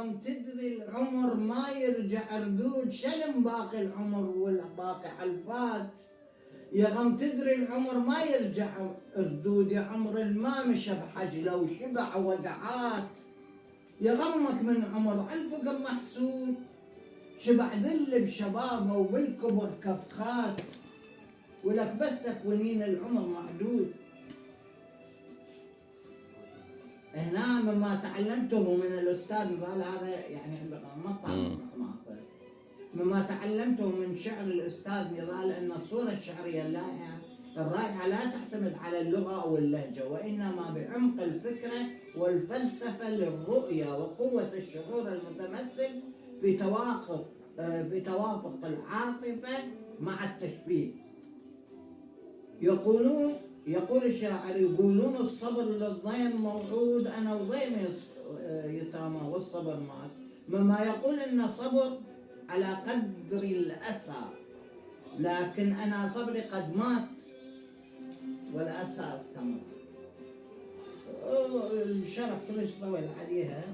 غم تدري العمر ما يرجع ردود، شلم باقي العمر والباقي حلفات. يا غم تدري العمر ما يرجع ردود، يا عمر الما مشى بحجله وشبع ودعات. يا غمك من عمر عالفقر محسود، شبع ذل بشبابه وبالكبر كفخات. ولك بسك ونين العمر معدود. هنا مما تعلمته من الأستاذ نضال، هذا يعني مقطع مما تعلمته من شعر الأستاذ نضال أن الصورة الشعرية الرائعة لا تعتمد على اللغة أو اللهجة، وإنما بعمق الفكرة والفلسفة للرؤية وقوة الشعور المتمثل في توافق العاطفة مع التشبيه. يقول الشاعر: يقولون الصبر للضيم موعود، أنا وضيمي يتامى والصبر مات. مما يقول إن الصبر على قدر الأسى، لكن أنا صبري قد مات والأسى استمر. الشرح كلش طويل عليها.